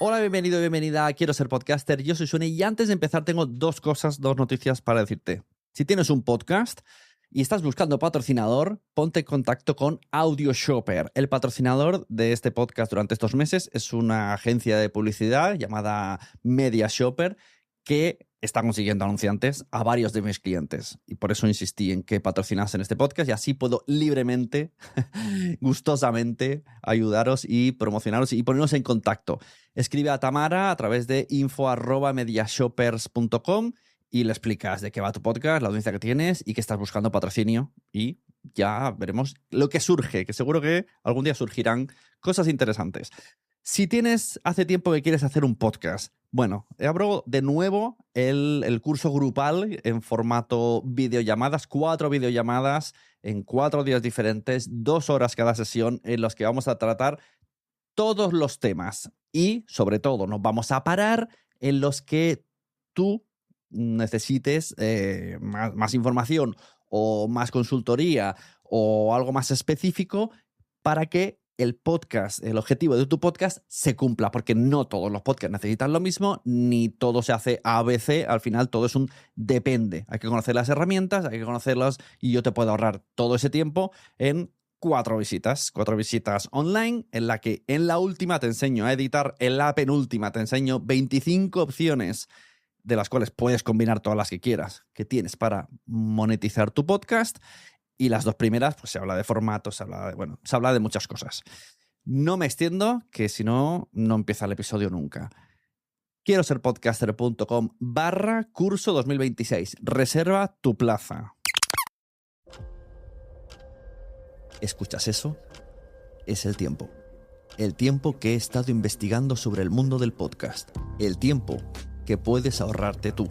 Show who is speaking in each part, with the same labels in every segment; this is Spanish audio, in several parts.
Speaker 1: Hola, bienvenido y bienvenida a Quiero Ser Podcaster. Yo soy Sune y antes de empezar tengo dos noticias para decirte. Si tienes un podcast y estás buscando patrocinador, ponte en contacto con AudioShopper. El patrocinador de este podcast durante estos meses es una agencia de publicidad llamada MediaShopper que está consiguiendo anunciantes a varios de mis clientes. Y por eso insistí en que patrocinasen este podcast y así puedo libremente, gustosamente ayudaros y promocionaros y ponernos en contacto. Escribe a Tamara a través de info@mediashoppers.com y le explicas de qué va tu podcast, la audiencia que tienes y que estás buscando patrocinio. Y ya veremos lo que surge, que seguro que algún día surgirán cosas interesantes. Si hace tiempo que quieres hacer un podcast, bueno, abro de nuevo el curso grupal en formato videollamadas, 4 videollamadas en 4 días diferentes, 2 horas cada sesión, en los que vamos a tratar todos los temas y, sobre todo, nos vamos a parar en los que tú necesites más información o más consultoría o algo más específico para que el objetivo de tu podcast se cumpla, porque no todos los podcasts necesitan lo mismo, ni todo se hace ABC, al final todo es un depende. Hay que conocer las herramientas, hay que conocerlas y yo te puedo ahorrar todo ese tiempo en 4 visitas online, en la que en la última te enseño a editar, en la penúltima te enseño 25 opciones de las cuales puedes combinar todas las que quieras, que tienes para monetizar tu podcast. Y las 2 primeras, pues se habla de formatos, se habla de muchas cosas. No me extiendo, que si no, no empieza el episodio nunca. Quiero ser podcaster.com/curso 2026. Reserva tu plaza. ¿Escuchas eso? Es el tiempo. El tiempo que he estado investigando sobre el mundo del podcast. El tiempo que puedes ahorrarte tú.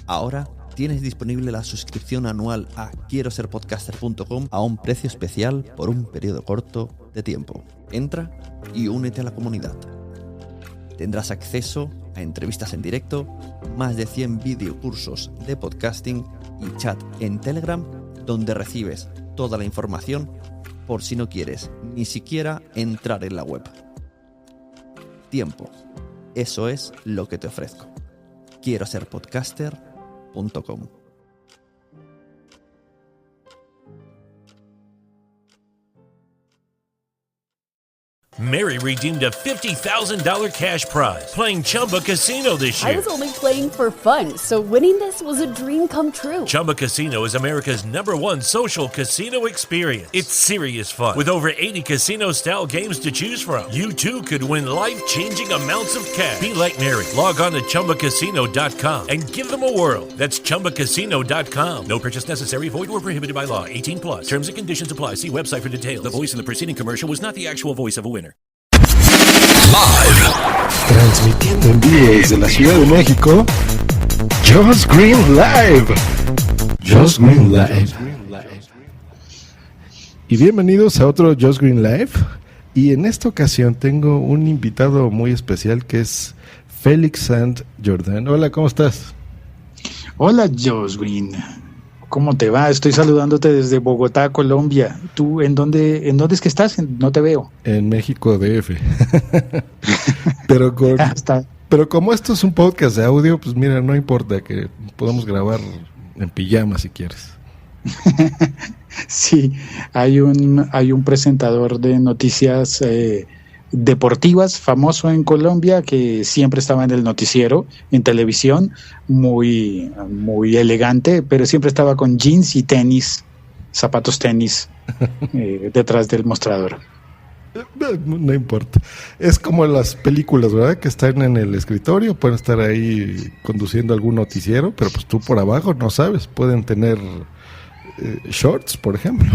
Speaker 1: Ahora tienes disponible la suscripción anual a quieroserpodcaster.com a un precio especial por un periodo corto de tiempo. Entra y únete a la comunidad. Tendrás acceso a entrevistas en directo, más de 100 videocursos de podcasting y chat en Telegram, donde recibes toda la información por si no quieres ni siquiera entrar en la web. Tiempo. Eso es lo que te ofrezco. quieroserpodcaster.com.
Speaker 2: Mary redeemed a $50,000 cash prize playing Chumba Casino this year.
Speaker 3: I was only playing for fun, so winning this was a dream come true.
Speaker 2: Chumba Casino is America's #1 social casino experience. It's serious fun. With over 80 casino-style games to choose from, you too could win life-changing amounts of cash. Be like Mary. Log on to ChumbaCasino.com and give them a whirl. That's ChumbaCasino.com. No purchase necessary. Void where prohibited by law. 18 plus. Terms and conditions apply. See website for details. The voice in the preceding commercial was not the actual voice of a winner.
Speaker 4: Live. Transmitiendo en vivo desde la Ciudad de México, Josh Green Live. Josh Green Live. Y bienvenidos a otro Josh Green Live. Y en esta ocasión tengo un invitado muy especial que es Félix Sant Jordan. Hola, ¿cómo estás?
Speaker 5: Hola, Josh Green. ¿Cómo te va? Estoy saludándote desde Bogotá, Colombia. ¿Tú en dónde es que estás? No te veo.
Speaker 4: En México DF. Pero como esto es un podcast de audio, pues mira, no importa que podamos grabar en pijama si quieres.
Speaker 5: Sí, hay un presentador de noticias deportivas famoso en Colombia que siempre estaba en el noticiero, en televisión, muy elegante, pero siempre estaba con jeans y tenis, zapatos tenis, detrás del mostrador.
Speaker 4: No importa. Es como las películas, ¿verdad? Que están en el escritorio, pueden estar ahí conduciendo algún noticiero, pero pues tú por abajo no sabes, pueden tener shorts, por ejemplo.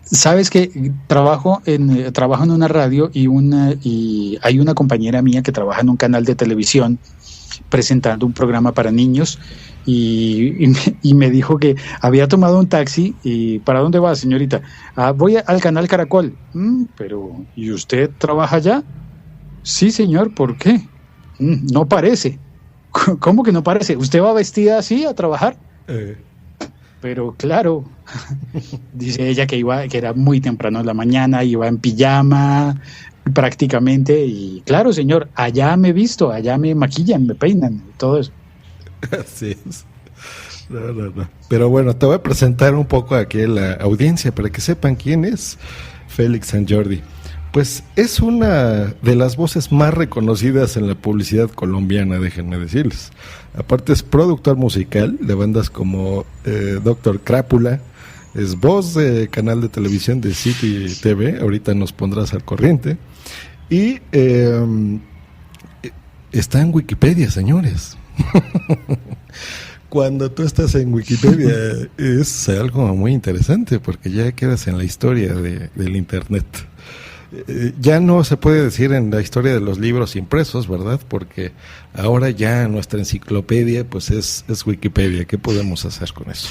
Speaker 5: Sabes que trabajo en una radio y hay una compañera mía que trabaja en un canal de televisión presentando un programa para niños y me dijo que había tomado un taxi y ¿para dónde va, señorita? Voy al canal Caracol. Pero ¿y usted trabaja allá? Sí, señor. ¿Por qué? No parece. ¿Cómo que no parece? ¿Usted va vestida así a trabajar? pero claro, dice ella que era muy temprano en la mañana, iba en pijama prácticamente, y claro, señor, allá me he visto, allá me maquillan, me peinan, todo eso.
Speaker 4: Así es. No. Pero bueno, te voy a presentar un poco aquí a la audiencia para que sepan quién es Félix San Jordi. Pues es una de las voces más reconocidas en la publicidad colombiana, déjenme decirles. Aparte es productor musical de bandas como Dr. Crápula, es voz de canal de televisión de City TV, ahorita nos pondrás al corriente, y está en Wikipedia, señores. Cuando tú estás en Wikipedia es algo muy interesante porque ya quedas en la historia del Internet. Ya no se puede decir en la historia de los libros impresos, ¿verdad? Porque ahora ya nuestra enciclopedia pues es Wikipedia. ¿Qué podemos hacer con eso?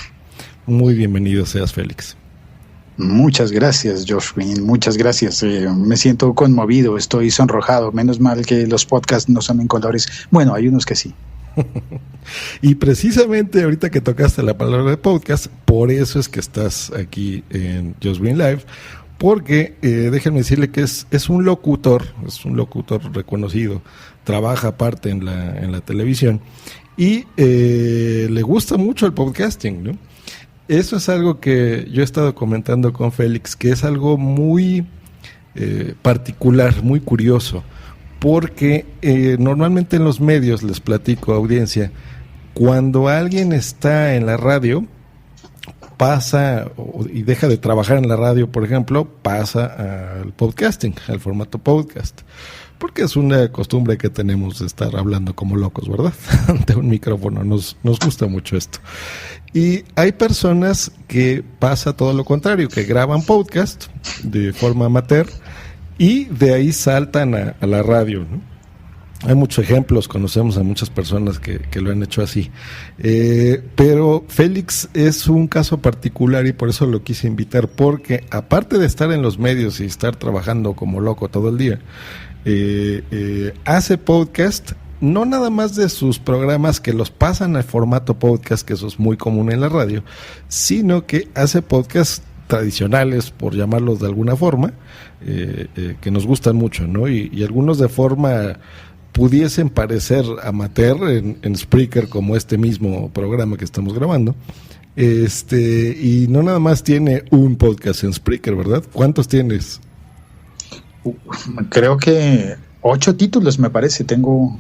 Speaker 4: Muy bienvenido seas, Félix.
Speaker 5: Muchas gracias, Joshua, muchas gracias. Me siento conmovido, estoy sonrojado. Menos mal que los podcasts no son en colores. Bueno, hay unos que sí.
Speaker 4: Y precisamente ahorita que tocaste la palabra de podcast, por eso es que estás aquí en Just Green Live, porque déjenme decirle que es un locutor reconocido, trabaja aparte en la televisión y le gusta mucho el podcasting, ¿no? Eso es algo que yo he estado comentando con Félix, que es algo muy particular, muy curioso. Porque normalmente en los medios, les platico, audiencia, cuando alguien está en la radio, pasa y deja de trabajar en la radio, por ejemplo, pasa al podcasting, al formato podcast. Porque es una costumbre que tenemos de estar hablando como locos, ¿verdad? Ante un micrófono, nos gusta mucho esto. Y hay personas que pasa todo lo contrario, que graban podcast de forma amateur, y de ahí saltan a la radio, ¿no? Hay muchos ejemplos, conocemos a muchas personas que lo han hecho así. Pero Félix es un caso particular y por eso lo quise invitar, porque aparte de estar en los medios y estar trabajando como loco todo el día, hace podcast, no nada más de sus programas que los pasan al formato podcast, que eso es muy común en la radio, sino que hace podcast tradicionales, por llamarlos de alguna forma, que nos gustan mucho, ¿no? Y algunos de forma pudiesen parecer amateur en Spreaker, como este mismo programa que estamos grabando. Y no nada más tiene un podcast en Spreaker, ¿verdad? ¿Cuántos tienes?
Speaker 5: Creo que 8 títulos, me parece. Tengo...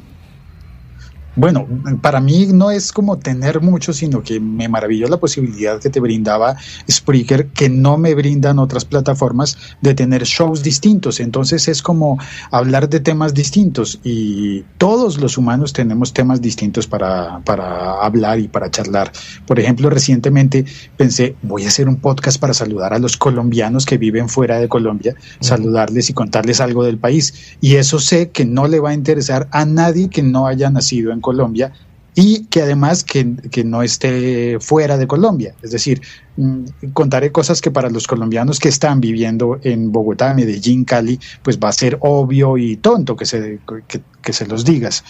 Speaker 5: Bueno, para mí no es como tener mucho, sino que me maravilló la posibilidad que te brindaba Spreaker, que no me brindan otras plataformas, de tener shows distintos. Entonces es como hablar de temas distintos, y todos los humanos tenemos temas distintos para hablar y para charlar. Por ejemplo, recientemente pensé, voy a hacer un podcast para saludar a los colombianos que viven fuera de Colombia, saludarles y contarles algo del país. Y eso sé que no le va a interesar a nadie que no haya nacido en Colombia, y que además que no esté fuera de Colombia. Es decir, contaré cosas que para los colombianos que están viviendo en Bogotá, Medellín, Cali, pues va a ser obvio y tonto que se los digas.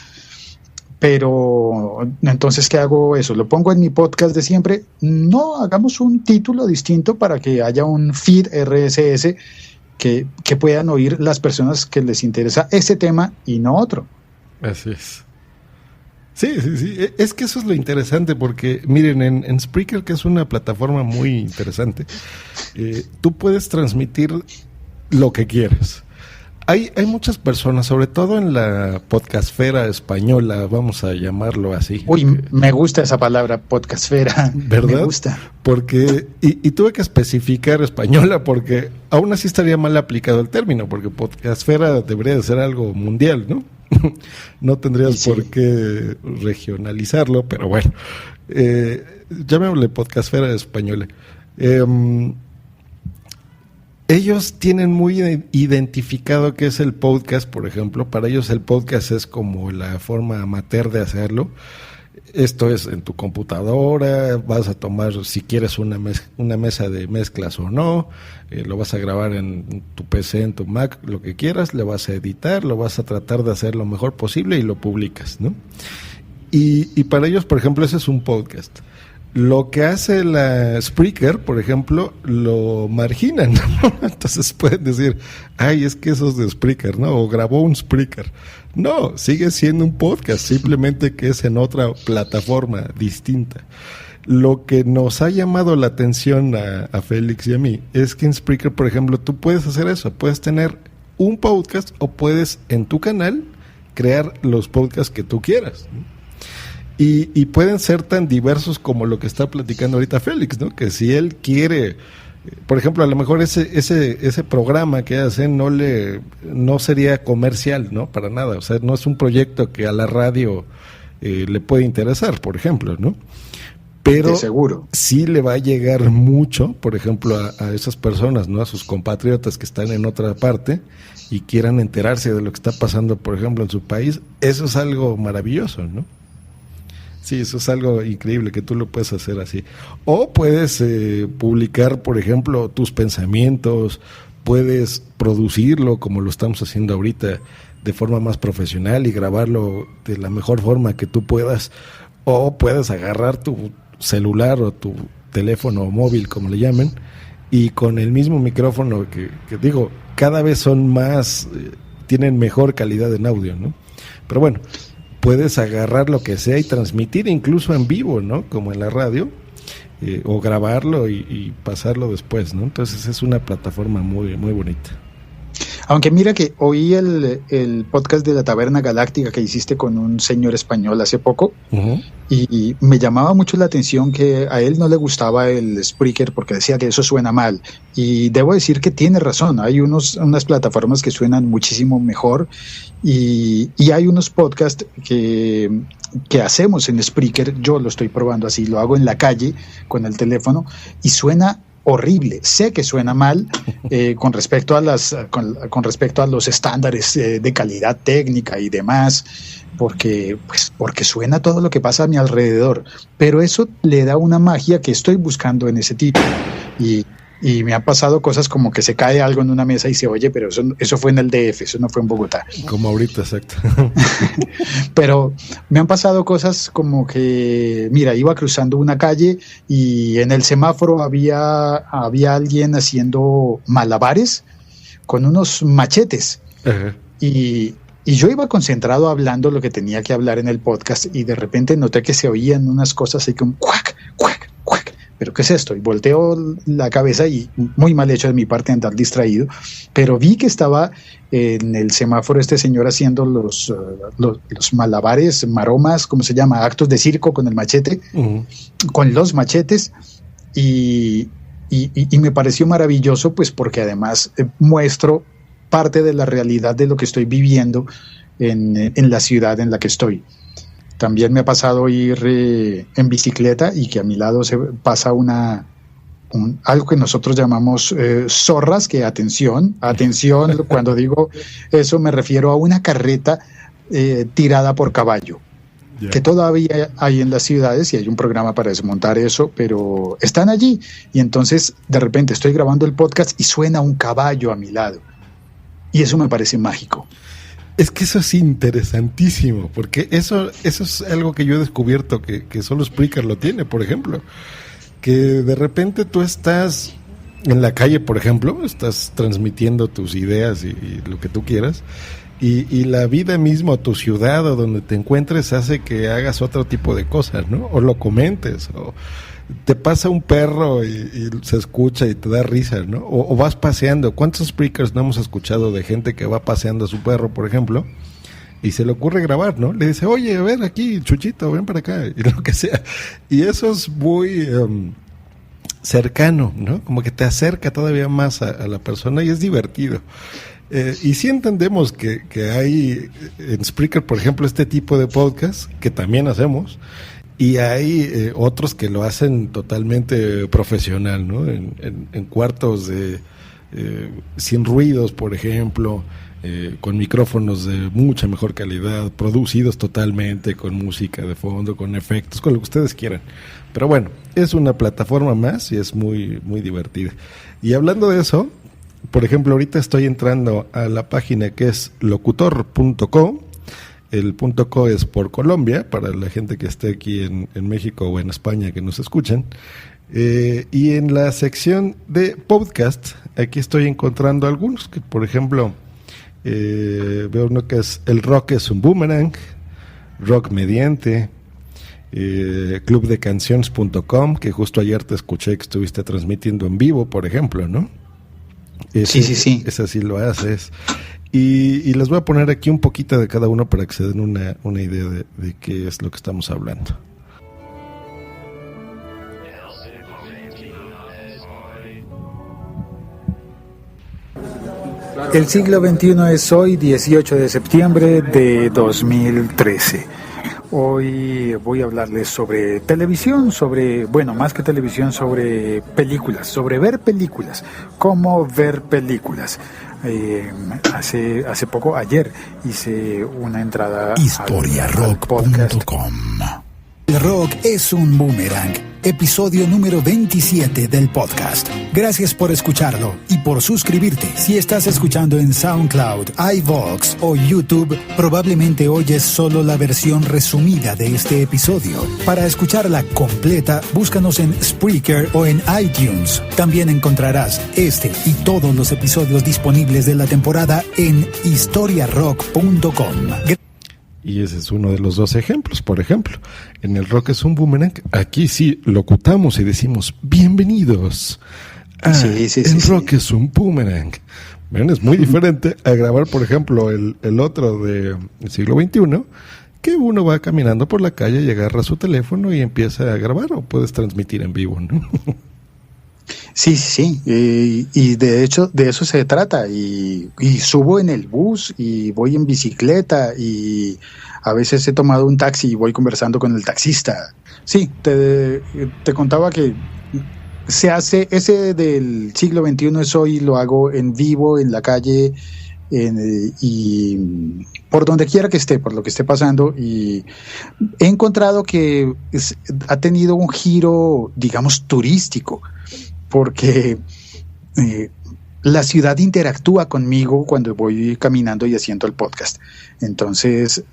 Speaker 5: Pero entonces, ¿qué hago eso? ¿Lo pongo en mi podcast de siempre? No, hagamos un título distinto para que haya un feed RSS que puedan oír las personas que les interesa ese tema y no otro.
Speaker 4: Así es. Sí. Es que eso es lo interesante, porque miren, en Spreaker, que es una plataforma muy interesante, tú puedes transmitir lo que quieras. Hay muchas personas, sobre todo en la podcastfera española, vamos a llamarlo así.
Speaker 5: Uy, me gusta esa palabra, podcastfera.
Speaker 4: ¿Verdad?
Speaker 5: Me gusta.
Speaker 4: Porque, y tuve que especificar española, porque aún así estaría mal aplicado el término, porque podcastfera debería de ser algo mundial, ¿no? No tendrías por qué regionalizarlo, pero bueno, llamémosle podcastfera española. Ellos tienen muy identificado qué es el podcast, por ejemplo. Para ellos el podcast es como la forma amateur de hacerlo. Esto es en tu computadora, vas a tomar, si quieres, una mesa de mezclas o no, lo vas a grabar en tu PC, en tu Mac, lo que quieras, le vas a editar, lo vas a tratar de hacer lo mejor posible y lo publicas, ¿no? Y para ellos, por ejemplo, ese es un podcast. Lo que hace la Spreaker, por ejemplo, lo marginan, ¿no? Entonces pueden decir, ay, es que eso es de Spreaker, ¿no? O grabó un Spreaker. No, sigue siendo un podcast, simplemente que es en otra plataforma distinta. Lo que nos ha llamado la atención a Félix y a mí es que en Spreaker, por ejemplo, tú puedes hacer eso, puedes tener un podcast o puedes en tu canal crear los podcasts que tú quieras, ¿no? Y pueden ser tan diversos como lo que está platicando ahorita Félix, ¿no? Que si él quiere, por ejemplo, a lo mejor ese programa que hacen no sería comercial, ¿no? Para nada, o sea, no es un proyecto que a la radio le puede interesar, por ejemplo, ¿no? Pero
Speaker 5: de seguro
Speaker 4: sí le va a llegar mucho, por ejemplo, a esas personas, ¿no? A sus compatriotas que están en otra parte y quieran enterarse de lo que está pasando, por ejemplo, en su país. Eso es algo maravilloso, ¿no? Sí, eso es algo increíble que tú lo puedes hacer así. O puedes publicar, por ejemplo, tus pensamientos, puedes producirlo como lo estamos haciendo ahorita de forma más profesional y grabarlo de la mejor forma que tú puedas. O puedes agarrar tu celular o tu teléfono móvil, como le llamen, y con el mismo micrófono que digo, cada vez son más, tienen mejor calidad en audio, ¿no? Pero bueno, puedes agarrar lo que sea y transmitir incluso en vivo, ¿no? Como en la radio, o grabarlo y pasarlo después, ¿no? Entonces es una plataforma muy, muy bonita.
Speaker 5: Aunque mira que oí el podcast de la Taberna Galáctica que hiciste con un señor español hace poco, uh-huh, y me llamaba mucho la atención que a él no le gustaba el Spreaker porque decía que eso suena mal. Y debo decir que tiene razón, hay unas plataformas que suenan muchísimo mejor y hay unos podcasts que hacemos en Spreaker, yo lo estoy probando así, lo hago en la calle con el teléfono y suena horrible. Sé que suena mal con respecto a los estándares de calidad técnica y demás, porque suena todo lo que pasa a mi alrededor, pero eso le da una magia que estoy buscando en ese tipo. Y me han pasado cosas como que se cae algo en una mesa y se oye, pero eso fue en el DF, eso no fue en Bogotá.
Speaker 4: Como ahorita, exacto.
Speaker 5: Pero me han pasado cosas como que, mira, iba cruzando una calle y en el semáforo había alguien haciendo malabares con unos machetes. Uh-huh. Y yo iba concentrado hablando lo que tenía que hablar en el podcast y de repente noté que se oían unas cosas así como cuac, cuac, cuac. ¿Pero qué es esto? Y volteo la cabeza y muy mal hecho de mi parte andar distraído, pero vi que estaba en el semáforo este señor haciendo los malabares, maromas, ¿cómo se llama? Actos de circo con el machete, uh-huh, con los machetes y me pareció maravilloso, pues porque además muestro parte de la realidad de lo que estoy viviendo en la ciudad en la que estoy. También me ha pasado ir en bicicleta y que a mi lado se pasa algo que nosotros llamamos zorras, que atención, cuando digo eso me refiero a una carreta tirada por caballo, yeah, que todavía hay en las ciudades y hay un programa para desmontar eso, pero están allí y entonces de repente estoy grabando el podcast y suena un caballo a mi lado y eso me parece mágico.
Speaker 4: Es que eso es interesantísimo, porque eso es algo que yo he descubierto que solo Spreaker lo tiene, por ejemplo. Que de repente tú estás en la calle, por ejemplo, estás transmitiendo tus ideas y lo que tú quieras, y la vida misma, tu ciudad o donde te encuentres hace que hagas otro tipo de cosas, ¿no? O lo comentes, o te pasa un perro y se escucha y te da risa, ¿no? O vas paseando. ¿Cuántos Spreakers no hemos escuchado de gente que va paseando a su perro, por ejemplo, y se le ocurre grabar, ¿no? Le dice, oye, a ver aquí, Chuchito, ven para acá, y lo que sea. Y eso es muy cercano, ¿no? Como que te acerca todavía más a la persona y es divertido. Y sí entendemos que hay en Spreaker, por ejemplo, este tipo de podcast que también hacemos. Y hay otros que lo hacen totalmente profesional, ¿no? En cuartos sin ruidos, por ejemplo, con micrófonos de mucha mejor calidad, producidos totalmente, con música de fondo, con efectos, con lo que ustedes quieran. Pero bueno, es una plataforma más y es muy, muy divertida. Y hablando de eso, por ejemplo, ahorita estoy entrando a la página que es locutor.co El .co es por Colombia, para la gente que esté aquí en México o en España que nos escuchen. Y en la sección de podcast, aquí estoy encontrando algunos, que por ejemplo, veo uno que es El Rock es un Boomerang, Rock Mediante, clubdecanciones.com, que justo ayer te escuché que estuviste transmitiendo en vivo, por ejemplo, ¿no?
Speaker 5: Sí.
Speaker 4: Ese sí lo haces. Y les voy a poner aquí un poquito de cada uno para que se den una idea de qué es lo que estamos hablando.
Speaker 5: El siglo XXI es hoy, 18 de septiembre de 2013. Hoy voy a hablarles sobre televisión, más que televisión, sobre películas, sobre ver películas, cómo ver películas. Hace poco, ayer, hice una entrada
Speaker 6: historiarock.com. El rock es un boomerang. Episodio número 27 del podcast. Gracias por escucharlo y por suscribirte. Si estás escuchando en SoundCloud, iVoox o YouTube, probablemente oyes solo la versión resumida de este episodio. Para escucharla completa, búscanos en Spreaker o en iTunes. También encontrarás este y todos los episodios disponibles de la temporada en historiarock.com.
Speaker 4: Y ese es uno de los dos ejemplos. Por ejemplo, en El Rock es un Boomerang, aquí sí locutamos y decimos bienvenidos a El Rock es un Boomerang. Ven, es muy diferente a grabar, por ejemplo, el otro del siglo XXI, que uno va caminando por la calle y agarra su teléfono y empieza a grabar, o puedes transmitir en vivo, ¿no?
Speaker 5: Sí. Y de hecho, de eso se trata. Y subo en el bus y voy en bicicleta y a veces he tomado un taxi y voy conversando con el taxista. Sí, te contaba que se hace ese del siglo XXI, es hoy, lo hago en vivo, en la calle, y por donde quiera que esté, por lo que esté pasando. Y he encontrado que ha tenido un giro, digamos, turístico, porque la ciudad interactúa conmigo cuando voy caminando y haciendo el podcast. Entonces,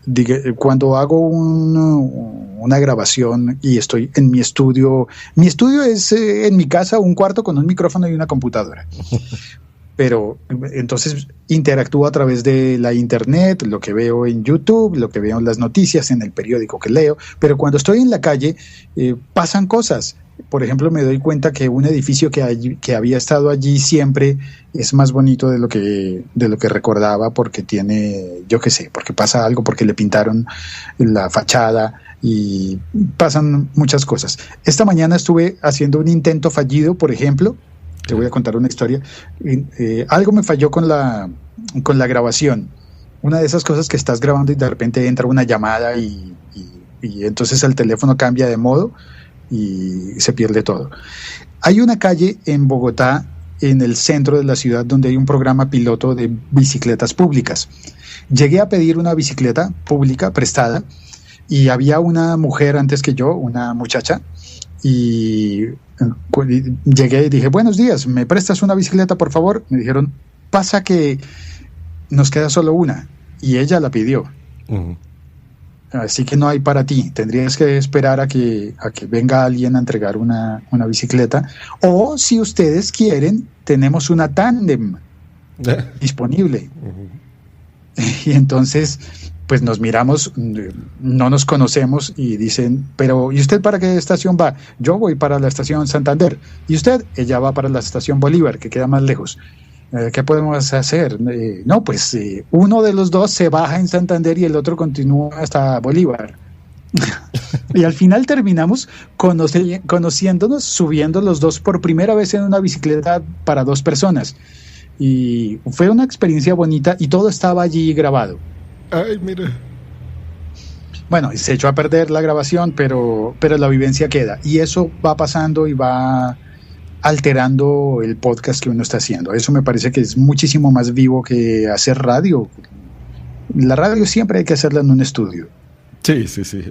Speaker 5: cuando hago una grabación y estoy en mi estudio es en mi casa, un cuarto con un micrófono y una computadora. Pero entonces interactúo a través de la internet, lo que veo en YouTube, lo que veo en las noticias, en el periódico que leo. Pero cuando estoy en la calle, pasan cosas. Por ejemplo, me doy cuenta que un edificio que había estado allí siempre es más bonito de lo que recordaba, porque tiene, yo qué sé, porque pasa algo, porque le pintaron la fachada y pasan muchas cosas. Esta mañana estuve haciendo un intento fallido, por ejemplo. Te voy a contar una historia. Algo me falló con la grabación. Una de esas cosas que estás grabando y de repente entra una llamada y entonces el teléfono cambia de modo y se pierde todo. Hay una calle en Bogotá, en el centro de la ciudad, donde hay un programa piloto de bicicletas públicas. Llegué a pedir una bicicleta pública prestada y había una mujer antes que yo, una muchacha, y llegué y dije, buenos días, ¿me prestas una bicicleta, por favor? Me dijeron, pasa que nos queda solo una, y ella la pidió. Uh-huh. Así que no hay para ti, tendrías que esperar a que venga alguien a entregar una bicicleta, o si ustedes quieren, tenemos una tándem disponible. Uh-huh. Y entonces, pues nos miramos, no nos conocemos y dicen, pero ¿y usted para qué estación va? Yo voy para la estación Santander. ¿Y usted? Ella va para la estación Bolívar, que queda más lejos. ¿Qué podemos hacer? No, pues uno de los dos se baja en Santander y el otro continúa hasta Bolívar. Y al final terminamos conociéndonos, subiendo los dos por primera vez en una bicicleta para dos personas. Y fue una experiencia bonita y todo estaba allí grabado.
Speaker 4: Ay, mira.
Speaker 5: Bueno, se echó a perder la grabación, pero la vivencia queda. Y eso va pasando y va alterando el podcast que uno está haciendo. Eso me parece que es muchísimo más vivo que hacer radio. La radio siempre hay que hacerla en un estudio.
Speaker 4: Sí,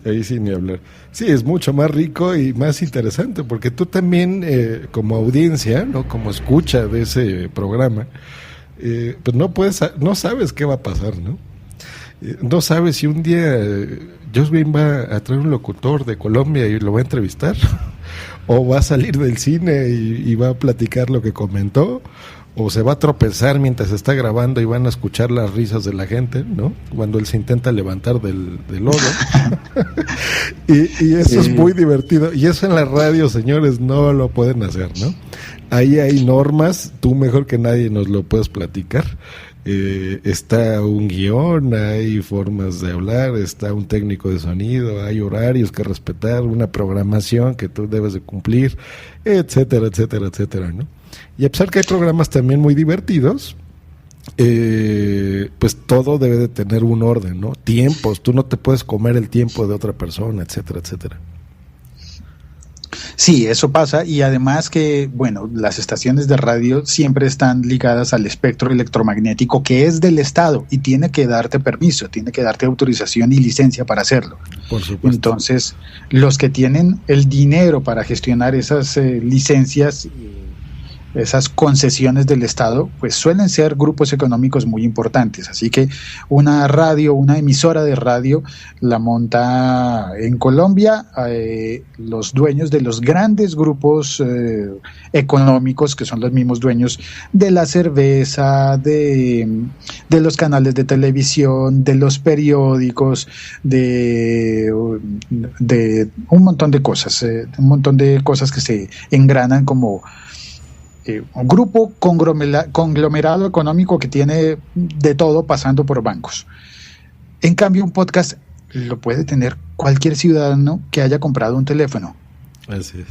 Speaker 4: ahí sí ni hablar. Sí, es mucho más rico y más interesante, porque tú también, como audiencia, ¿no? Como escucha de ese programa, pues no sabes qué va a pasar, ¿no? No sabes si un día Josh Green va a traer un locutor de Colombia y lo va a entrevistar, o va a salir del cine y va a platicar lo que comentó, o se va a tropezar mientras está grabando y van a escuchar las risas de la gente, ¿no? Cuando él se intenta levantar del lodo. y eso es muy divertido. Y eso en la radio, señores, no lo pueden hacer, ¿no? Ahí hay normas, tú mejor que nadie nos lo puedes platicar. Está un guión, hay formas de hablar, está un técnico de sonido, hay horarios que respetar, una programación que tú debes de cumplir, etcétera, etcétera, etcétera, ¿no? Y a pesar que hay programas también muy divertidos, pues todo debe de tener un orden, ¿no? Tiempos, tú no te puedes comer el tiempo de otra persona, etcétera, etcétera.
Speaker 5: Sí, eso pasa, y además que, bueno, las estaciones de radio siempre están ligadas al espectro electromagnético que es del Estado y tiene que darte permiso, tiene que darte autorización y licencia para hacerlo.
Speaker 4: Por supuesto.
Speaker 5: Entonces, los que tienen el dinero para gestionar esas licencias, esas concesiones del Estado, pues suelen ser grupos económicos muy importantes. Así que una radio, una emisora de radio la monta en Colombia los dueños de los grandes grupos económicos, que son los mismos dueños de la cerveza, de los canales de televisión, de los periódicos, de un montón de cosas que se engranan como un grupo conglomerado económico que tiene de todo, pasando por bancos. En cambio, un podcast lo puede tener cualquier ciudadano que haya comprado un teléfono.
Speaker 4: Así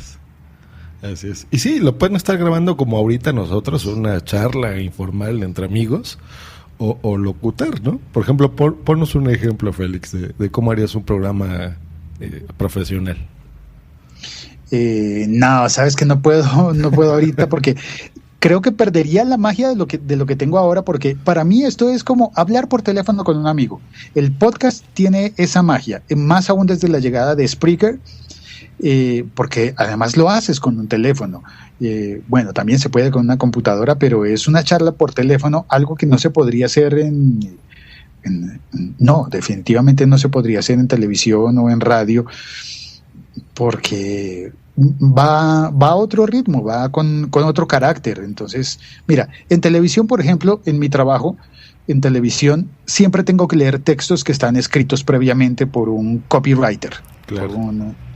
Speaker 4: es. Y sí, lo pueden estar grabando como ahorita nosotros, una charla informal entre amigos, o locutar, ¿no? Por ejemplo, ponnos un ejemplo, Félix, de cómo harías un programa profesional.
Speaker 5: No, sabes que no puedo ahorita, porque creo que perdería la magia de lo que tengo ahora, porque para mí esto es como hablar por teléfono con un amigo. El podcast tiene esa magia, más aún desde la llegada de Spreaker, porque además lo haces con un teléfono. Bueno, también se puede con una computadora, pero es una charla por teléfono, algo que no se podría hacer no, definitivamente no se podría hacer en televisión o en radio, porque va a otro ritmo, va con otro carácter. Entonces, mira, en televisión, por ejemplo, en mi trabajo, en televisión, siempre tengo que leer textos que están escritos previamente por un copywriter, claro, por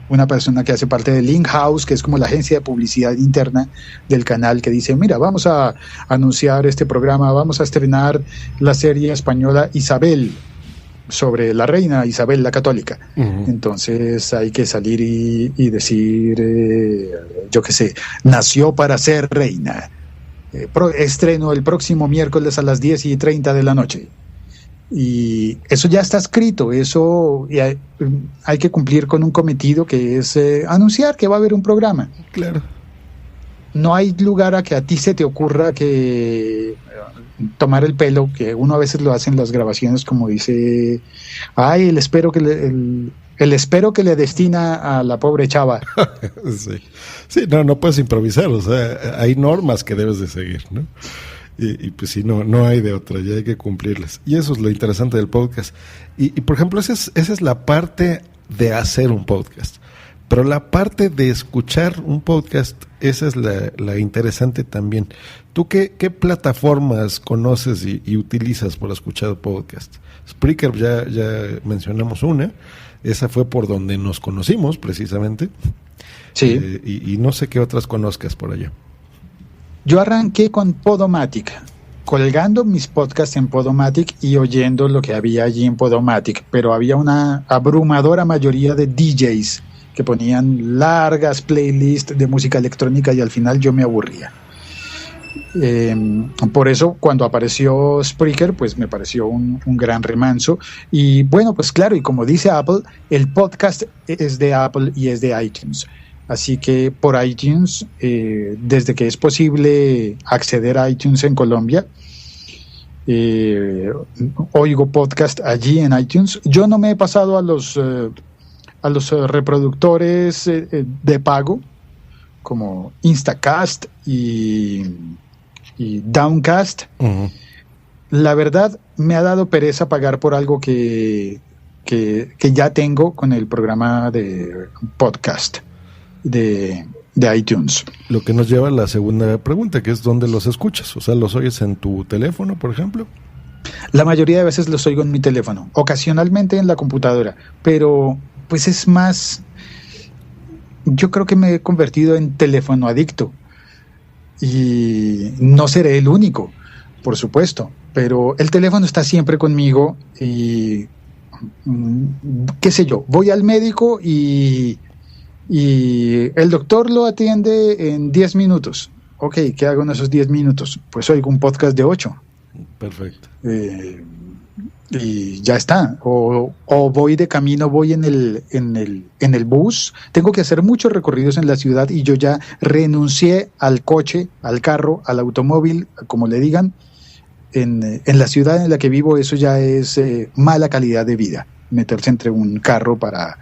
Speaker 5: una persona que hace parte del In-House, que es como la agencia de publicidad interna del canal, que dice, mira, vamos a anunciar este programa, vamos a estrenar la serie española Isabel, sobre la reina Isabel la Católica. Uh-huh. Entonces hay que salir y decir, yo qué sé, nació para ser reina. Estreno el próximo miércoles a las 10:30 de la noche. Y eso ya está escrito, eso hay que cumplir con un cometido que es anunciar que va a haber un programa.
Speaker 4: Claro.
Speaker 5: No hay lugar a que a ti se te ocurra que tomar el pelo, que uno a veces lo hace en las grabaciones, como dice, ay, el espero que le destina a la pobre chava.
Speaker 4: Sí, no puedes improvisar, o sea, hay normas que debes de seguir, ¿no? Y pues sí, no hay de otra, ya hay que cumplirlas. Y eso es lo interesante del podcast. Y por ejemplo, esa es la parte de hacer un podcast. Pero la parte de escuchar un podcast, esa es la interesante también. ¿Tú qué plataformas conoces y utilizas para escuchar podcast? Spreaker, ya mencionamos una. Esa fue por donde nos conocimos, precisamente.
Speaker 5: Sí.
Speaker 4: Y no sé qué otras conozcas por allá.
Speaker 5: Yo arranqué con Podomatic, colgando mis podcasts en Podomatic y oyendo lo que había allí en Podomatic. Pero había una abrumadora mayoría de DJs que ponían largas playlists de música electrónica y al final yo me aburría. Por eso cuando apareció Spreaker, pues me pareció un gran remanso. Y bueno, pues claro, y como dice Apple, el podcast es de Apple y es de iTunes. Así que por iTunes, desde que es posible acceder a iTunes en Colombia, oigo podcast allí en iTunes. Yo no me he pasado a los reproductores de pago como Instacast y Downcast. Uh-huh. la verdad me ha dado pereza pagar por algo que ya tengo con el programa de podcast de iTunes.
Speaker 4: Lo que nos lleva a la segunda pregunta, que es ¿dónde los escuchas? O sea, ¿los oyes en tu teléfono, por ejemplo?
Speaker 5: La mayoría de veces los oigo en mi teléfono, ocasionalmente en la computadora, pero pues es más, yo creo que me he convertido en teléfono adicto y no seré el único, por supuesto, pero el teléfono está siempre conmigo y qué sé yo, voy al médico y el doctor lo atiende en 10 minutos. Ok, ¿qué hago en esos 10 minutos? Pues oigo un podcast de 8.
Speaker 4: Perfecto.
Speaker 5: Y ya está. O voy de camino, voy en el bus. Tengo que hacer muchos recorridos en la ciudad y yo ya renuncié al coche, al carro, al automóvil, como le digan. En la ciudad en la que vivo eso ya es mala calidad de vida, meterse entre un carro para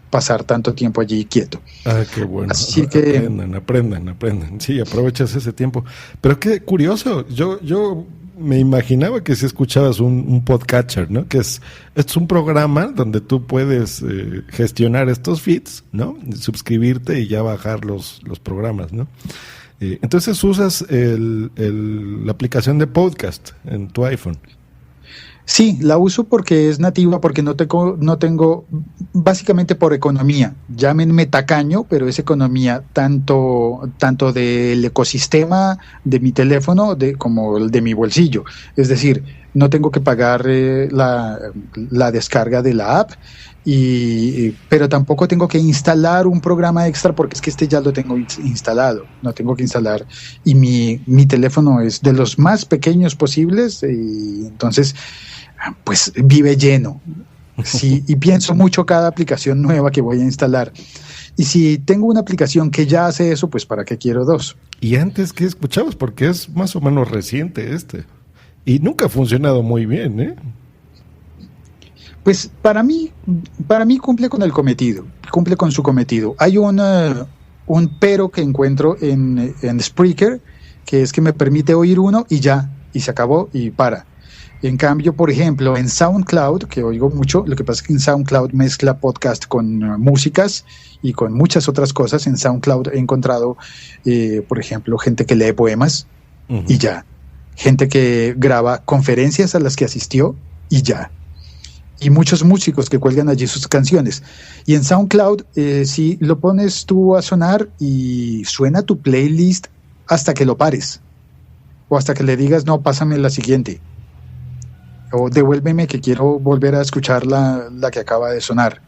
Speaker 5: pasar tanto tiempo allí quieto.
Speaker 4: Ah, qué bueno.
Speaker 5: Así que
Speaker 4: aprendan. Sí, aprovechas ese tiempo. Pero qué curioso, yo me imaginaba que si escuchabas un podcatcher, ¿no? Que es un programa donde tú puedes gestionar estos feeds, ¿no? Suscribirte y ya bajar los programas, ¿no? Entonces usas la aplicación de podcast en tu iPhone.
Speaker 5: Sí, la uso porque es nativa, porque no tengo, básicamente por economía. Llámenme tacaño, pero es economía tanto del ecosistema de mi teléfono como el de mi bolsillo. Es decir, no tengo que pagar la descarga de la app, pero tampoco tengo que instalar un programa extra porque es que ya lo tengo instalado. No tengo que instalar y mi teléfono es de los más pequeños posibles y entonces pues vive lleno. Sí, y pienso mucho cada aplicación nueva que voy a instalar. Y si tengo una aplicación que ya hace eso, pues ¿para qué quiero dos?
Speaker 4: ¿Y antes qué escuchabas? Porque es más o menos reciente y nunca ha funcionado muy bien, ¿eh?
Speaker 5: Pues para mí cumple con el cometido, cumple con su cometido. Hay un pero que encuentro en Spreaker, que es que me permite oír uno y ya, y se acabó y para. En cambio, por ejemplo, en SoundCloud, que oigo mucho, lo que pasa es que en SoundCloud mezcla podcast con músicas y con muchas otras cosas. En SoundCloud he encontrado, por ejemplo, gente que lee poemas y ya. Gente que graba conferencias a las que asistió y ya. Y muchos músicos que cuelgan allí sus canciones. Y en SoundCloud, si lo pones tú a sonar y suena tu playlist hasta que lo pares. O hasta que le digas, no, pásame la siguiente. O devuélveme que quiero volver a escuchar la que acaba de sonar.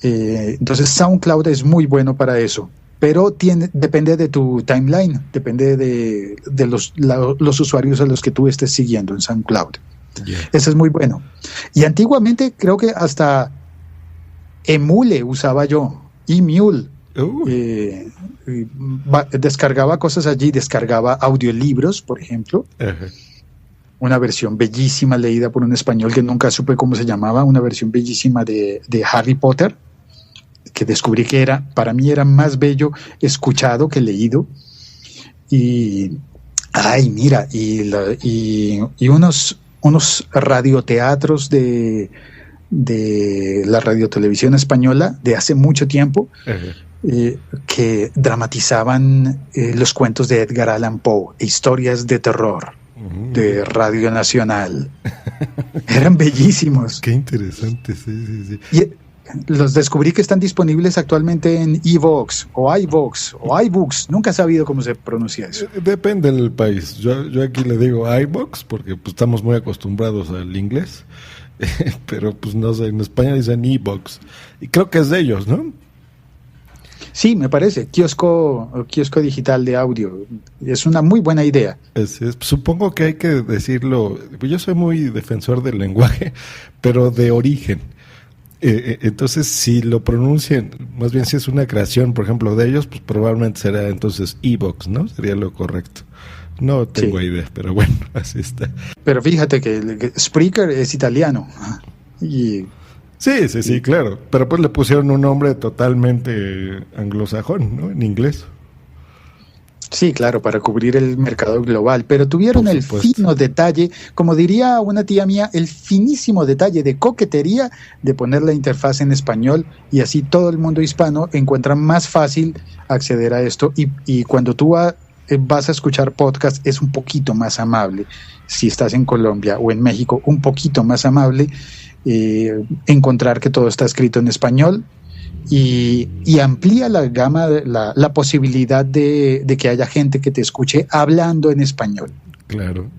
Speaker 5: Entonces SoundCloud es muy bueno para eso. Pero depende de tu timeline, depende de los usuarios a los que tú estés siguiendo en SoundCloud. Yeah. Eso es muy bueno. Y antiguamente creo que hasta Emule usaba yo, Emule. Descargaba cosas allí, descargaba audiolibros, por ejemplo. Una versión bellísima leída por un español que nunca supe cómo se llamaba, una versión bellísima de Harry Potter, que descubrí que para mí era más bello escuchado que leído. Y unos radioteatros de la radiotelevisión española de hace mucho tiempo, que dramatizaban los cuentos de Edgar Allan Poe, historias de terror de Radio Nacional. Eran bellísimos.
Speaker 4: Qué interesante, sí.
Speaker 5: Y los descubrí que están disponibles actualmente en iVoox o iVoox o iBooks. Nunca he sabido cómo se pronuncia eso.
Speaker 4: Depende del país. Yo aquí le digo iVoox porque pues, estamos muy acostumbrados al inglés. Pero pues no sé, en España dicen iVoox. Y creo que es de ellos, ¿no?
Speaker 5: Sí, me parece. Kiosco digital de audio. Es una muy buena idea.
Speaker 4: Supongo que hay que decirlo. Yo soy muy defensor del lenguaje, pero de origen. Entonces, si lo pronuncian, más bien si es una creación, por ejemplo, de ellos, pues probablemente será entonces iVoox, ¿no? Sería lo correcto. No tengo idea, pero bueno, así está.
Speaker 5: Pero fíjate que Spreaker es italiano. Y...
Speaker 4: Sí, claro. Pero pues le pusieron un nombre totalmente anglosajón, ¿no? En inglés.
Speaker 5: Sí, claro, para cubrir el mercado global, pero tuvieron
Speaker 4: Por
Speaker 5: el
Speaker 4: supuesto.
Speaker 5: fino detalle, como diría una tía mía, el finísimo detalle de coquetería de poner la interfaz en español y así todo el mundo hispano encuentra más fácil acceder a esto y cuando tú vas a escuchar podcast es un poquito más amable, si estás en Colombia o en México, un poquito más amable encontrar que todo está escrito en español. Y amplía la gama, la posibilidad de que haya gente que te escuche hablando en español.
Speaker 4: Claro.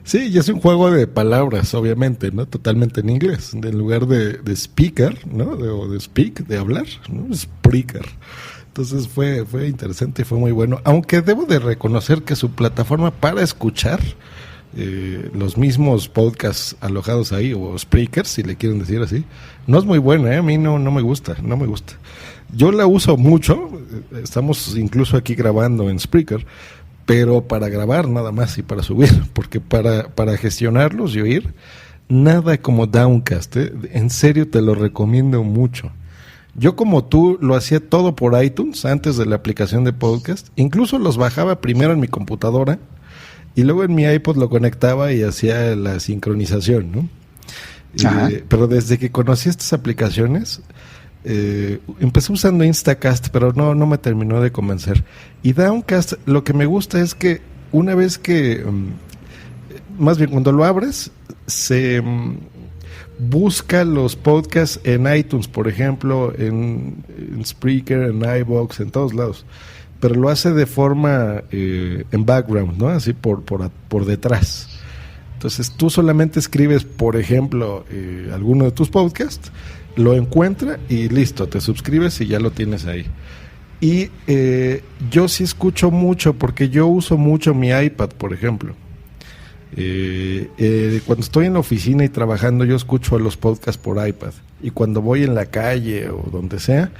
Speaker 4: Sí, y es un juego de palabras, obviamente, ¿no? Totalmente en inglés. En lugar de speaker, ¿no? O de speak, de hablar, ¿no? Spreaker. Entonces fue interesante y fue muy bueno. Aunque debo de reconocer que su plataforma para escuchar los mismos podcasts alojados ahí, o Spreakers, si le quieren decir así, no es muy buena, a mí no me gusta. Yo la uso mucho, estamos incluso aquí grabando en Spreaker, pero para grabar nada más y para subir, porque para gestionarlos y oír, nada como Downcast, en serio te lo recomiendo mucho. Yo, como tú, lo hacía todo por iTunes antes de la aplicación de podcast, incluso los bajaba primero en mi computadora y luego en mi iPod lo conectaba y hacía la sincronización, ¿no? Pero desde que conocí estas aplicaciones, empecé usando Instacast, pero no me terminó de convencer. Y Downcast, lo que me gusta es que una vez que, más bien cuando lo abres, se busca los podcasts en iTunes, por ejemplo, en Spreaker, en iVoox, en todos lados. Pero lo hace de forma en background, ¿no? Así por detrás. Entonces tú solamente escribes, por ejemplo, alguno de tus podcasts, lo encuentra y listo, te suscribes y ya lo tienes ahí. Y yo sí escucho mucho, porque yo uso mucho mi iPad, por ejemplo. Cuando estoy en la oficina y trabajando, yo escucho los podcasts por iPad. Y cuando voy en la calle o donde sea,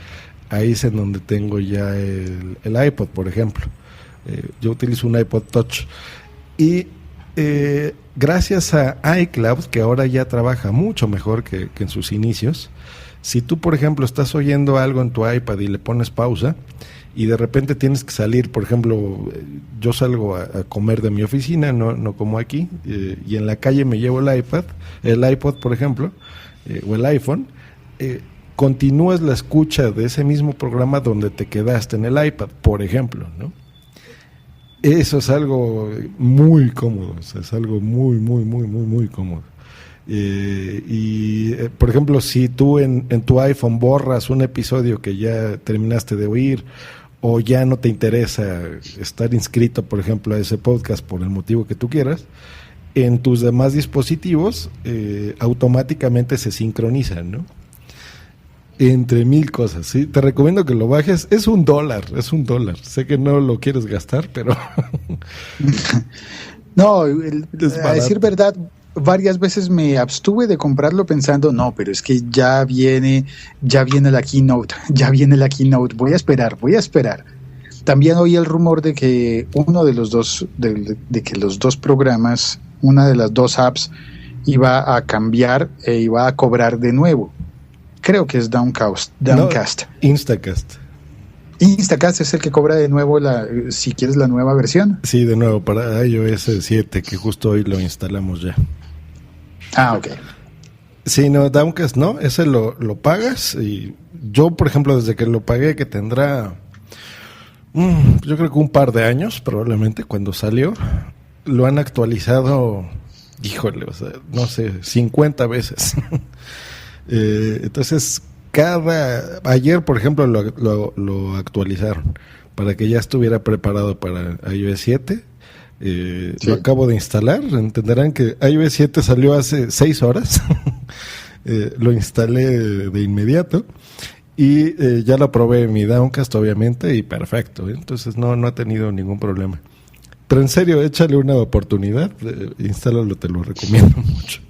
Speaker 4: ahí es en donde tengo ya el iPod, por ejemplo. Yo utilizo un iPod Touch. Y gracias a iCloud, que ahora ya trabaja mucho mejor que en sus inicios, si tú, por ejemplo, estás oyendo algo en tu iPad y le pones pausa y de repente tienes que salir, por ejemplo, yo salgo a comer de mi oficina, no como aquí, y en la calle me llevo el iPod, por ejemplo, o el iPhone, continúas la escucha de ese mismo programa donde te quedaste en el iPad, por ejemplo, ¿no? Eso es algo muy cómodo, o sea, es algo muy cómodo. Por ejemplo, si tú en tu iPhone borras un episodio que ya terminaste de oír, o ya no te interesa estar inscrito, por ejemplo, a ese podcast por el motivo que tú quieras, en tus demás dispositivos automáticamente se sincronizan, ¿no? Entre mil cosas, ¿sí? Te recomiendo que lo bajes. Es $1. Sé que no lo quieres gastar, pero...
Speaker 5: No, a decir verdad, varias veces me abstuve de comprarlo pensando, no, pero es que ya viene la keynote, voy a esperar. También oí el rumor de que uno de los dos, de que los dos programas, una de las dos apps, iba a cambiar e iba a cobrar de nuevo. Creo que es Downcast.
Speaker 4: No, Instacast.
Speaker 5: Instacast es el que cobra de nuevo si quieres la nueva versión.
Speaker 4: Sí, de nuevo, para iOS 7, que justo hoy lo instalamos ya.
Speaker 5: Ah, ok.
Speaker 4: Sí, no, Downcast no, ese lo pagas. Y yo, por ejemplo, desde que lo pagué, que tendrá, yo creo que un par de años, probablemente, cuando salió, lo han actualizado, híjole, o sea, no sé, 50 veces. Entonces, ayer, por ejemplo, lo actualizaron para que ya estuviera preparado para iOS 7. Sí. Lo acabo de instalar. Entenderán que iOS 7 salió hace 6 horas. Lo instalé de inmediato y ya lo probé en mi Downcast, obviamente, y perfecto. Entonces no ha tenido ningún problema. Pero en serio, échale una oportunidad. Instálalo, te lo recomiendo mucho.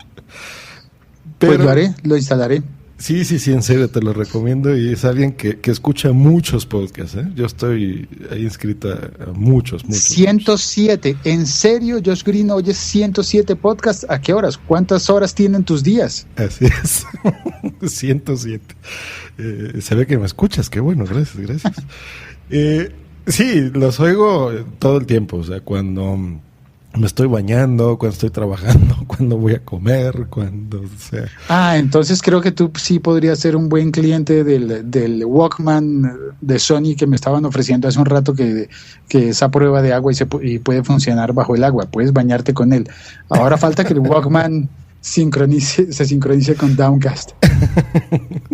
Speaker 5: Pero, pues lo instalaré.
Speaker 4: Sí, en serio, te lo recomiendo, y es alguien que escucha muchos podcasts, ¿eh? Yo estoy ahí inscrito a muchos.
Speaker 5: 107, ¿en serio, Josh Green, oyes 107 podcasts? ¿A qué horas? ¿Cuántas horas tienen tus días?
Speaker 4: Así es, 107. Se ve que me escuchas, qué bueno, gracias. Sí, los oigo todo el tiempo, o sea, cuando me estoy bañando, cuando estoy trabajando, cuando voy a comer, cuando sea.
Speaker 5: Entonces creo que tú sí podrías ser un buen cliente del Walkman de Sony que me estaban ofreciendo hace un rato, que es a prueba de agua y puede funcionar bajo el agua, puedes bañarte con él. Ahora falta que el Walkman se sincronice con Downcast.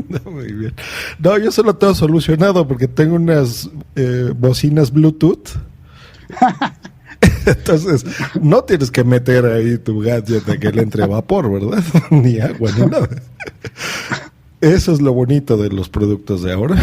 Speaker 4: No, muy bien. No, yo solo tengo solucionado porque tengo unas bocinas Bluetooth. Entonces, no tienes que meter ahí tu gadget a que le entre vapor, ¿verdad? Ni agua, ni nada. Eso es lo bonito de los productos de ahora.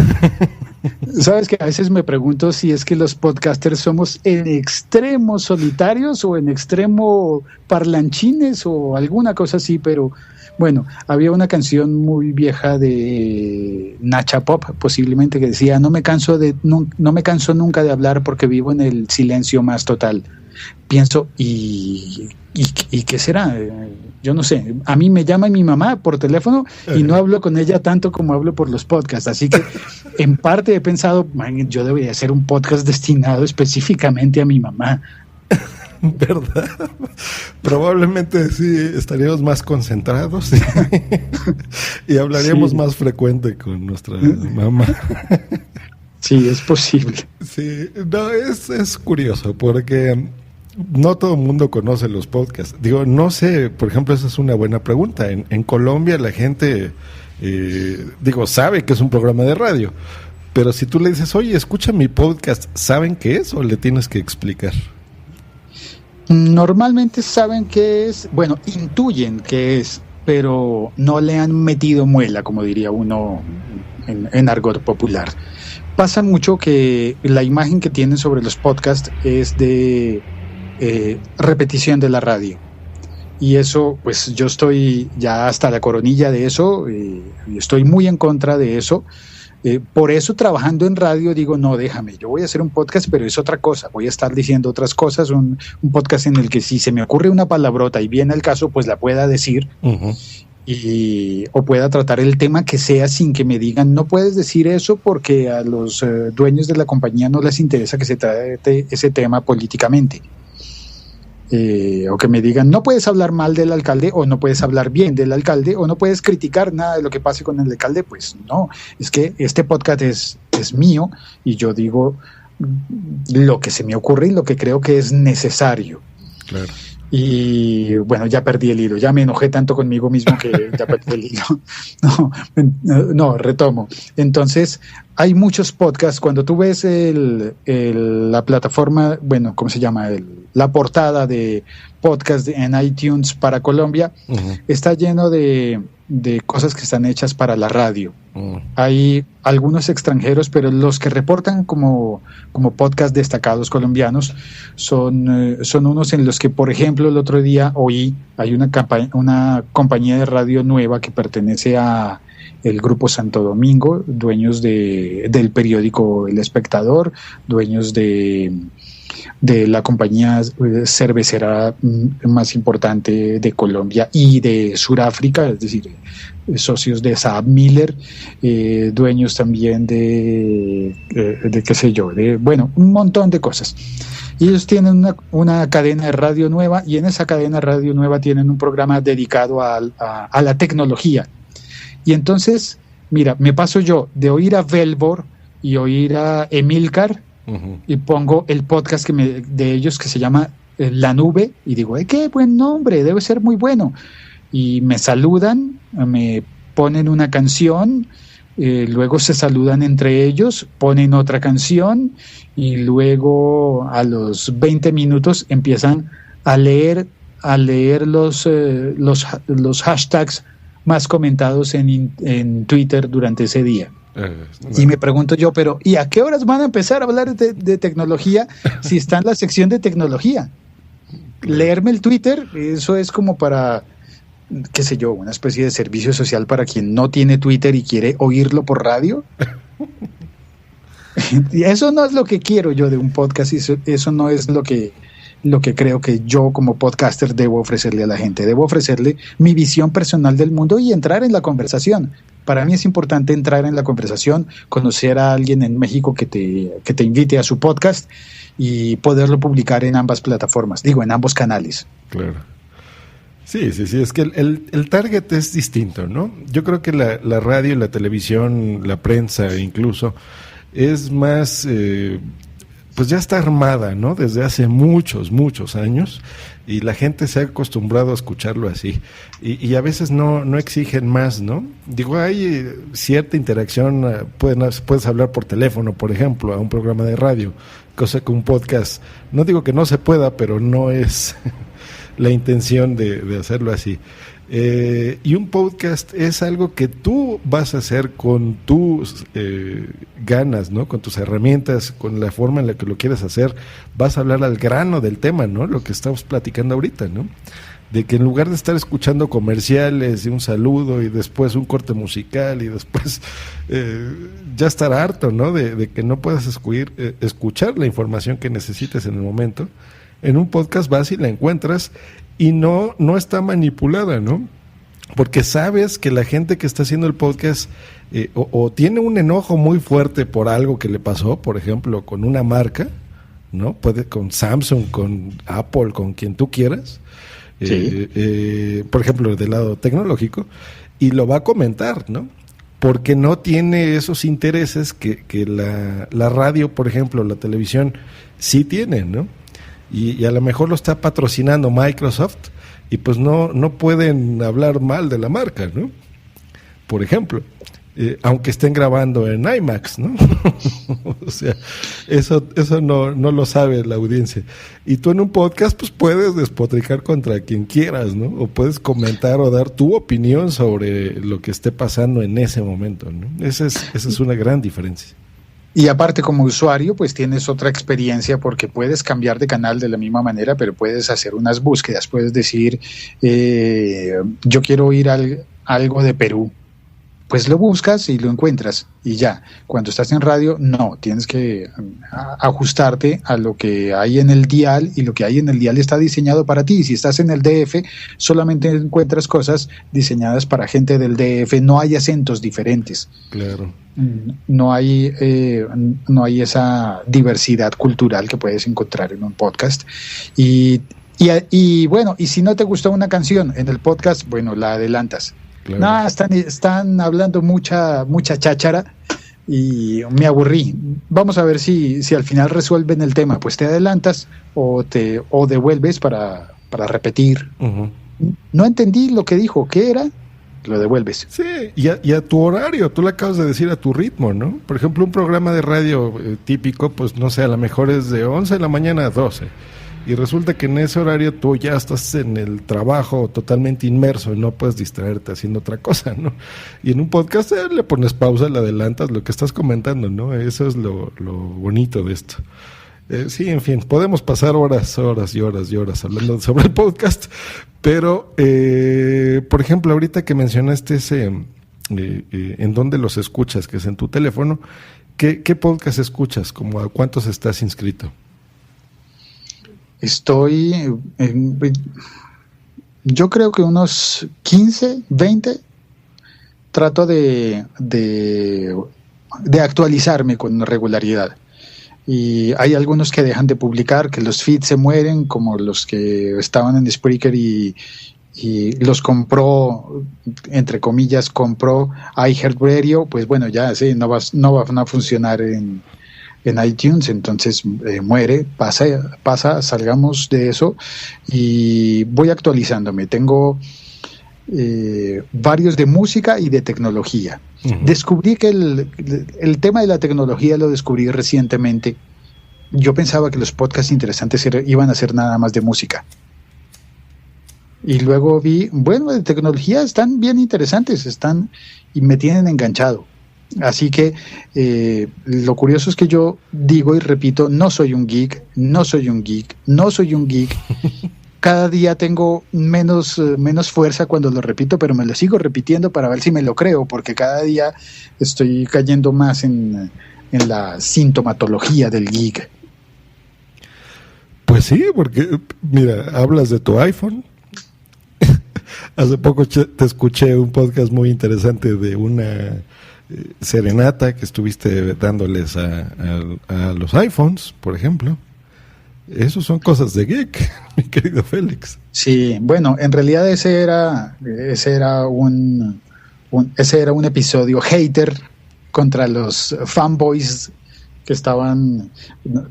Speaker 5: Sabes que a veces me pregunto si es que los podcasters somos en extremo solitarios o en extremo parlanchines o alguna cosa así, pero bueno, había una canción muy vieja de Nacha Pop, posiblemente, que decía: no me canso nunca de hablar porque vivo en el silencio más total. Pienso, ¿y qué será? Yo no sé. A mí me llama mi mamá por teléfono y no hablo con ella tanto como hablo por los podcasts. Así que en parte he pensado, yo debería hacer un podcast destinado específicamente a mi mamá.
Speaker 4: ¿Verdad? Probablemente sí estaríamos más concentrados y hablaríamos más frecuente con nuestra mamá.
Speaker 5: Sí, es posible.
Speaker 4: Sí, no, es curioso porque no todo el mundo conoce los podcasts. Digo, no sé, por ejemplo, esa es una buena pregunta. En Colombia la gente, sabe que es un programa de radio, pero si tú le dices, oye, escucha mi podcast, ¿saben qué es o le tienes que explicar?
Speaker 5: Normalmente saben qué es, bueno, intuyen qué es, pero no le han metido muela, como diría uno en argot popular. Pasa mucho que la imagen que tienen sobre los podcasts es de repetición de la radio. Y eso, pues yo estoy ya hasta la coronilla de eso, y estoy muy en contra de eso. Por eso, trabajando en radio, digo, no, déjame, yo voy a hacer un podcast, pero es otra cosa, voy a estar diciendo otras cosas, un podcast en el que si se me ocurre una palabrota y viene el caso, pues la pueda decir. Uh-huh. O pueda tratar el tema que sea sin que me digan, no puedes decir eso porque a los dueños de la compañía no les interesa que se trate ese tema políticamente. O que me digan, no puedes hablar mal del alcalde, o no puedes hablar bien del alcalde, o no puedes criticar nada de lo que pase con el alcalde. Pues no, es que este podcast es mío y yo digo lo que se me ocurre y lo que creo que es necesario. Claro. Y bueno, ya perdí el hilo, ya me enojé tanto conmigo mismo que ya perdí el hilo. No, retomo. Entonces, hay muchos podcasts. Cuando tú ves la plataforma, bueno, ¿cómo se llama? La portada de podcast en iTunes para Colombia, uh-huh, está lleno de cosas que están hechas para la radio. Uh-huh. Hay algunos extranjeros, pero los que reportan como podcast destacados colombianos son unos en los que, por ejemplo, el otro día oí, hay una compañía de radio nueva que pertenece a el Grupo Santo Domingo, dueños del periódico El Espectador, dueños de la compañía cervecera más importante de Colombia y de Sudáfrica, es decir, socios de Saab Miller, dueños también de qué sé yo, bueno, un montón de cosas. Y ellos tienen una cadena de radio nueva, y en esa cadena de radio nueva tienen un programa dedicado a la tecnología. Y entonces, mira, me paso yo de oír a Velbor y oír a Emilcar, uh-huh, y pongo el podcast de ellos que se llama La Nube, y digo, qué buen nombre, debe ser muy bueno. Y me saludan, me ponen una canción, luego se saludan entre ellos, ponen otra canción, y luego a los 20 minutos empiezan a leer los hashtags más comentados en Twitter durante ese día. Y me pregunto yo, pero ¿y a qué horas van a empezar a hablar de tecnología si está en la sección de tecnología? Leerme el Twitter, eso es como para, qué sé yo, una especie de servicio social para quien no tiene Twitter y quiere oírlo por radio. Y eso no es lo que quiero yo de un podcast, y eso no es lo que creo que yo como podcaster debo ofrecerle a la gente. Debo ofrecerle mi visión personal del mundo y entrar en la conversación. Para mí es importante entrar en la conversación, conocer a alguien en México que te invite a su podcast y poderlo publicar en ambas plataformas, en ambos canales.
Speaker 4: Claro. Sí, es que el target es distinto, ¿no? Yo creo que la radio, la televisión, la prensa incluso, es más, pues ya está armada, ¿no? Desde hace muchos años, y la gente se ha acostumbrado a escucharlo así, y a veces no exigen más, ¿no? Hay cierta interacción, puedes hablar por teléfono, por ejemplo, a un programa de radio, cosa que un podcast, no digo que no se pueda, pero no es la intención de hacerlo así. Y un podcast es algo que tú vas a hacer con tus ganas, ¿no? Con tus herramientas, con la forma en la que lo quieres hacer. Vas a hablar al grano del tema, ¿no? Lo que estamos platicando ahorita, ¿no? De que en lugar de estar escuchando comerciales y un saludo y después un corte musical y después ya estar harto, ¿no? De que no puedas escuchar la información que necesites en el momento. En un podcast vas y la encuentras y no está manipulada, ¿no? Porque sabes que la gente que está haciendo el podcast o tiene un enojo muy fuerte por algo que le pasó, por ejemplo, con una marca, ¿no? Puede con Samsung, con Apple, con quien tú quieras, sí. Por ejemplo, del lado tecnológico, y lo va a comentar, ¿no? Porque no tiene esos intereses que la radio, por ejemplo, la televisión, sí tienen, ¿no? Y a lo mejor lo está patrocinando Microsoft y pues no pueden hablar mal de la marca, ¿no? Por ejemplo, aunque estén grabando en IMAX, ¿no? O sea, eso no lo sabe la audiencia. Y tú en un podcast pues puedes despotricar contra quien quieras, ¿no? O puedes comentar o dar tu opinión sobre lo que esté pasando en ese momento, ¿no? Esa es una gran diferencia.
Speaker 5: Y aparte, como usuario, pues tienes otra experiencia porque puedes cambiar de canal de la misma manera, pero puedes hacer unas búsquedas. Puedes decir, yo quiero oír algo de Perú. Pues lo buscas y lo encuentras y ya. Cuando estás en radio, no, tienes que ajustarte a lo que hay en el dial, y lo que hay en el dial está diseñado para ti. Si estás en el DF, solamente encuentras cosas diseñadas para gente del DF, no hay acentos diferentes.
Speaker 4: Claro.
Speaker 5: No hay esa diversidad cultural que puedes encontrar en un podcast. Y bueno, y si no te gustó una canción en el podcast, bueno, la adelantas. Claro. No, están hablando mucha cháchara y me aburrí. Vamos a ver si al final resuelven el tema. Pues te adelantas o devuelves para repetir. Uh-huh. No entendí lo que dijo. ¿Qué era? Lo devuelves.
Speaker 4: Sí, y a tu horario. Tú le acabas de decir a tu ritmo, ¿no? Por ejemplo, un programa de radio típico, pues no sé, a lo mejor es de 11 de la mañana a 12. Y resulta que en ese horario tú ya estás en el trabajo totalmente inmerso y no puedes distraerte haciendo otra cosa, ¿no? Y en un podcast le pones pausa, le adelantas lo que estás comentando, ¿no? Eso es lo bonito de esto. Sí, en fin, podemos pasar horas y horas hablando sobre el podcast, pero, por ejemplo, ahorita que mencionaste ese, en dónde los escuchas, que es en tu teléfono, ¿qué podcast escuchas? ¿Cómo a cuántos estás inscrito?
Speaker 5: Yo creo que unos 15, 20. Trato de actualizarme con regularidad. Y hay algunos que dejan de publicar, que los feeds se mueren, como los que estaban en Spreaker y los compró, entre comillas, compró iHeartRadio. Pues bueno, ya sí, no van a funcionar en iTunes, entonces muere, pasa, salgamos de eso y voy actualizándome. Tengo varios de música y de tecnología. Uh-huh. Descubrí que el tema de la tecnología lo descubrí recientemente. Yo pensaba que los podcasts interesantes iban a ser nada más de música. Y luego vi, bueno, de tecnología están bien interesantes, y me tienen enganchado. Así que lo curioso es que yo digo y repito, no soy un geek. Cada día tengo menos fuerza cuando lo repito, pero me lo sigo repitiendo para ver si me lo creo, porque cada día estoy cayendo más en la sintomatología del geek.
Speaker 4: Pues sí, porque mira, hablas de tu iPhone, Hace poco te escuché un podcast muy interesante de una serenata que estuviste dándoles a los iPhones, por ejemplo. Eso son cosas de geek, mi querido Félix.
Speaker 5: Sí, bueno, en realidad ese era un episodio hater contra los fanboys que estaban...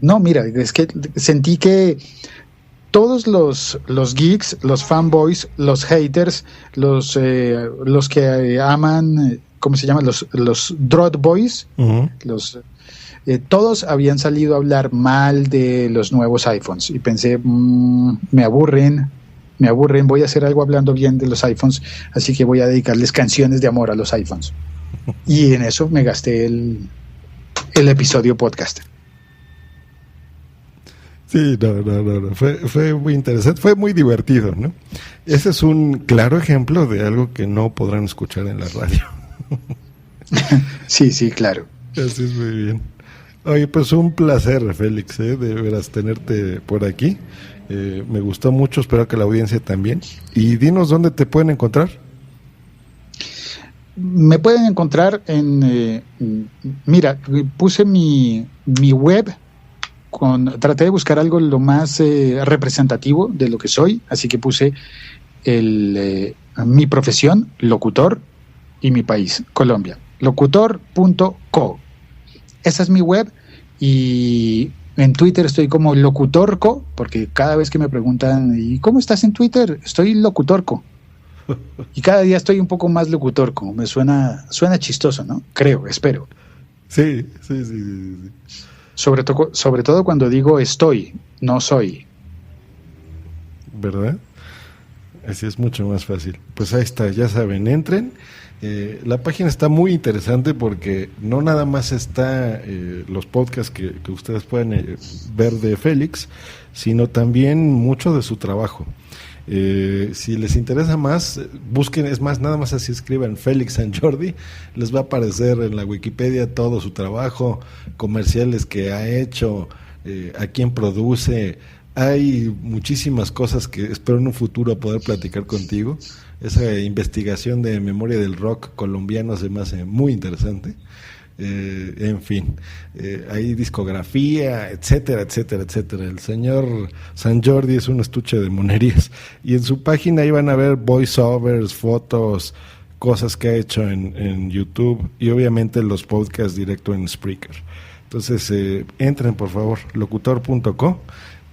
Speaker 5: No, mira, es que sentí que todos los geeks, los fanboys, los haters, los que aman, ¿cómo se llaman? Los Drot Boys,
Speaker 4: Uh-huh.
Speaker 5: todos habían salido a hablar mal de los nuevos iPhones y pensé, me aburren, voy a hacer algo hablando bien de los iPhones, así que voy a dedicarles canciones de amor a los iPhones. Y en eso me gasté el episodio podcast.
Speaker 4: Sí, no. Fue muy interesante, fue muy divertido, ¿no? Ese es un claro ejemplo de algo que no podrán escuchar en la radio.
Speaker 5: Sí, claro.
Speaker 4: Así es, muy bien. Oye, pues un placer, Félix, de veras tenerte por aquí. Me gustó mucho, espero que la audiencia también. Y dinos dónde te pueden encontrar.
Speaker 5: Me pueden encontrar en... mira, puse mi web, traté de buscar algo lo más representativo de lo que soy, así que puse mi profesión, locutor, y mi país, Colombia. Locutor.co. Esa es mi web, y en Twitter estoy como Locutorco, porque cada vez que me preguntan, ¿y cómo estás en Twitter? Estoy Locutorco. Y cada día estoy un poco más locutorco. Me suena chistoso, ¿no? Creo, espero.
Speaker 4: Sí.
Speaker 5: Sobre todo cuando digo estoy, no soy.
Speaker 4: ¿Verdad? Así es mucho más fácil. Pues ahí está, ya saben, entren. La página está muy interesante porque no nada más está los podcasts que ustedes pueden ver de Félix, sino también mucho de su trabajo. Si les interesa más, busquen, es más, nada más así escriban Félix San Jordi, les va a aparecer en la Wikipedia todo su trabajo, comerciales que ha hecho, a quién produce. Hay muchísimas cosas que espero en un futuro poder platicar contigo. Esa investigación de memoria del rock colombiano se me hace muy interesante. En fin, hay discografía, etcétera. El señor San Jordi es un estuche de monerías. Y en su página ahí van a ver voiceovers, fotos, cosas que ha hecho en YouTube y obviamente los podcasts directo en Spreaker. Entonces, entren por favor, locutor.co.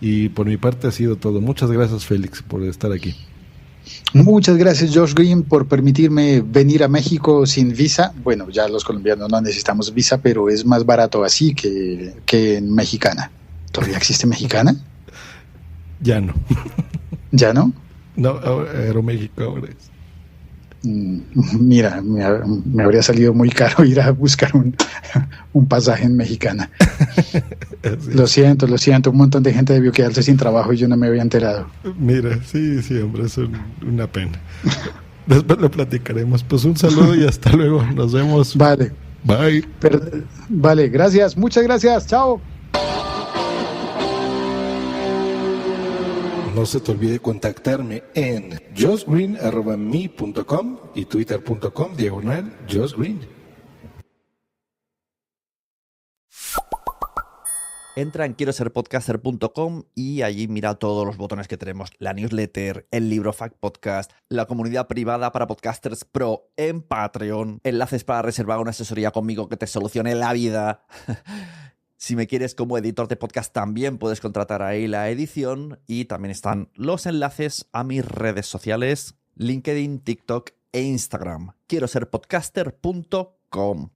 Speaker 4: Y por mi parte ha sido todo. Muchas gracias, Félix, por estar aquí.
Speaker 5: Muchas gracias, Josh Green, por permitirme venir a México sin visa. Bueno, ya los colombianos no necesitamos visa, pero es más barato así que en Mexicana. ¿Todavía existe Mexicana?
Speaker 4: Ya no.
Speaker 5: ¿Ya no?
Speaker 4: No, Aeroméxico ahora es.
Speaker 5: Mira, me habría salido muy caro ir a buscar un pasaje en Mexicana. Lo siento, un montón de gente debió quedarse sin trabajo y yo no me había enterado.
Speaker 4: Mira, sí, hombre, es una pena. Después lo platicaremos. Pues un saludo y hasta luego. Nos vemos.
Speaker 5: Vale.
Speaker 4: Bye.
Speaker 5: Vale, gracias, muchas gracias. Chao.
Speaker 4: No se te olvide contactarme en joshgreen@me.com y twitter.com/joshgreen.
Speaker 1: Entra en quiero ser podcaster.com y allí mira todos los botones que tenemos. La newsletter, el libro Fact Podcast, la comunidad privada para podcasters pro en Patreon, enlaces para reservar una asesoría conmigo que te solucione la vida. Si me quieres como editor de podcast también puedes contratar ahí la edición y también están los enlaces a mis redes sociales, LinkedIn, TikTok e Instagram. Quiero ser podcaster.com.